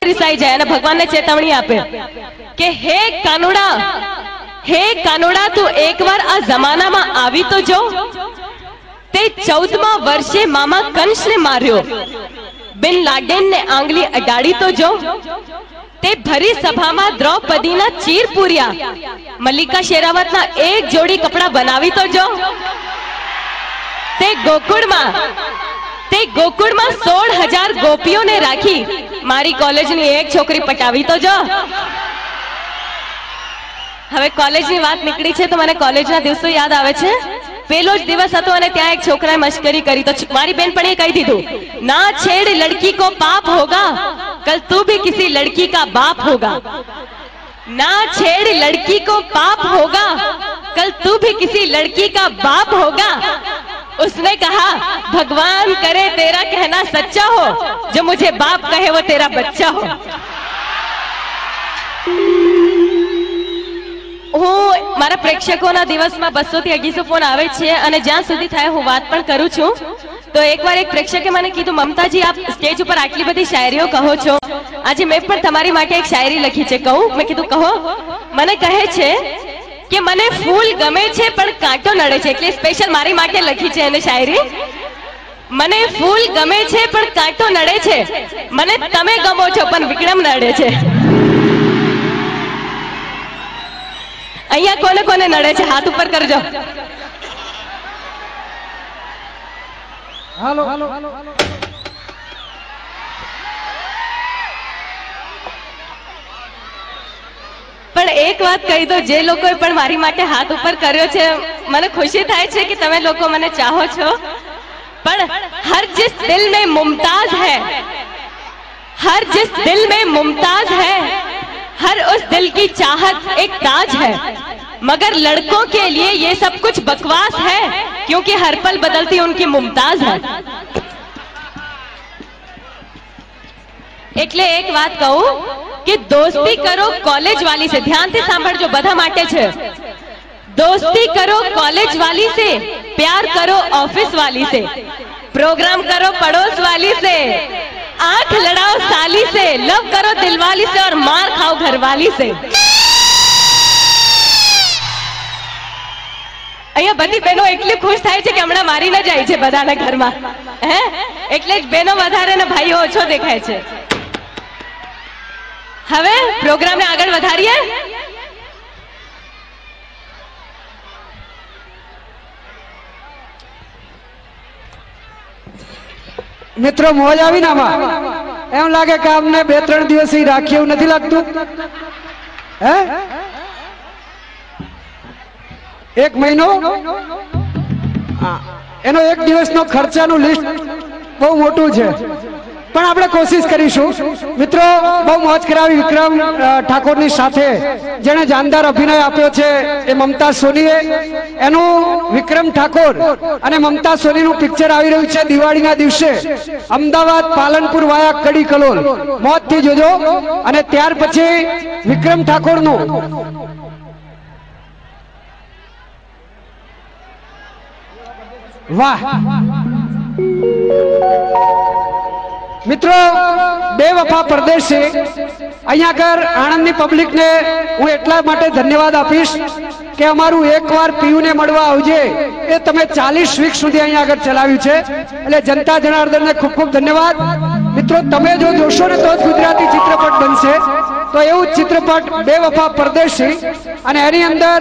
रिसाई जाए અને ભગવાનને ચેતવણી આપે કે હે કાનુડા તું એકવાર આ જમાનામાં આવી તો જો તે 14મા વર્ષે મામા કંસને માર્યો બિન લાડેનને આંગળી અડાડી તો જો તે ભરી સભામાં દ્રૌપદીના ચીર પૂર્યા મલ્લિકા શેરાવતના એક જોડી કપડા બનાવી તો જો તે ગોકુળમાં 16,000 ગોપીઓને રાખી મારી કોલેજની એક છોકરી પટાવી તો જો। હવે કોલેજની વાત નીકળી છે તો મને કોલેજના દિવસો યાદ આવે છે। પેલો જ દિવસ હતો અને ત્યાં એક છોકરાએ મશ્કરી કરી તો મારી બેનપણીએ કહી દીધું ના છેड़ लड़की को पाप होगा कल तू भी किसी लड़की का बाप होगा। ना छेड़ लड़की को पाप होगा कल तू भी किसी लड़की का बाप होगा। उसने कहा भगवान करे तेरा कहना सच्चा हो जो मुझे बाप कहे वो तेरा बच्चा हो। હું મારા પ્રેક્ષકોના દિવસમાં 200 થી 250 ફોન આવે છે અને જ્યાં સુધી થાય હું વાત પણ કરું છું તો એકવાર એક પ્રેક્ષકે મને કીધું મમતાજી આપ સ્ટેજ ઉપર આટલી બધી શાયરીઓ કહો છો આજે મેં પણ તમારી માટે એક શાયરી લખી છે કહું। મેં કીધું કહો। મને કહે છે કે મને ફૂલ ગમે છે પણ કાંટો નડે છે એટલે સ્પેશિયલ મારી માટે લખી છે એને શાયરી। મને ફૂલ ગમે છે પણ કાંટો નડે છે મને તમે ગમો છો પણ વિક્રમ નડે છે। અહીંયા કોને કોને નડે છે હાથ ઉપર કરજો। હાલો પણ એક વાત કહી દો જે લોકોએ પણ મારી માટે હાથ ઉપર કર્યો છે મને ખુશી થાય છે કે તમે લોકો મને ચાહો છો પણ हर जिस दिल में मुमताज है हर जिस दिल में मुमताज है हर उस दिल की चाहत एक ताज है मगर लड़कों के लिए ये सब कुछ बकवास है क्योंकि हर पल बदलती उनकी मुमताज है। એટલે એક વાત કહું કે દોસ્તી કરો કોલેજ વાલી से ध्यान से સાંભળજો બધા માટે છે। दोस्ती करो कॉलेज वाली से प्यार करो ऑफिस वाली से प्रोग्राम करो पड़ोस वाली से आंख लड़ाओ साली से लव करो दिलवाली से और मार खाओ घरवाली से। અહીંયા બધી બહેનો એટલી ખુશ થાય છે કે હમણાં મારી ન જાય છે બધાના ઘરમાં હે એટલે જ બહેનો વધારે ને ભાઈઓ ઓછો દેખાય છે। હવે પ્રોગ્રામને આગળ વધારીએ। મિત્રો મોજ આવી ને આમાં એમ લાગે કે અમને 2-3 દિવસ રાખી એવું નથી લાગતું હે 1 મહિનો એનો 1 દિવસનો ખર્ચાનું લિસ્ટ બહુ મોટું છે પણ આપણે કોશિશ કરીશું। મિત્રો બહુ મોજ કરાવી વિક્રમ ઠાકોરની સાથે જેણે જાનદાર અભિનય આપ્યો છે એ મમતા સોનીએ। એનું વિક્રમ ઠાકોર અને મમતા સોનીનું પિક્ચર આવી રહ્યું છે દિવાળીના દિવસે અમદાવાદ પાલનપુર વાયા કડી કલોલ મોજથી જોજો। અને ત્યાર પછી વિક્રમ ઠાકોરનું વાહ મિત્રો બેવફા પરદેશી અહીંયા આગળ આણંદની પબ્લિકને હું એટલા માટે ધન્યવાદ આપીશ કે અમારું એકવાર પીયુને મળવા આવજે એ તમે 40 વીક સુધી અહીંયા આગળ ચલાવ્યું છે એટલે જનતા જનાર્દનને ખૂબ ખૂબ ધન્યવાદ। મિત્રો તમે જો જોશો ને તો જ ગુજરાતી ચિત્રપટ બનશે તો એવું ચિત્રપટ બેવફા પરદેશી અને એની અંદર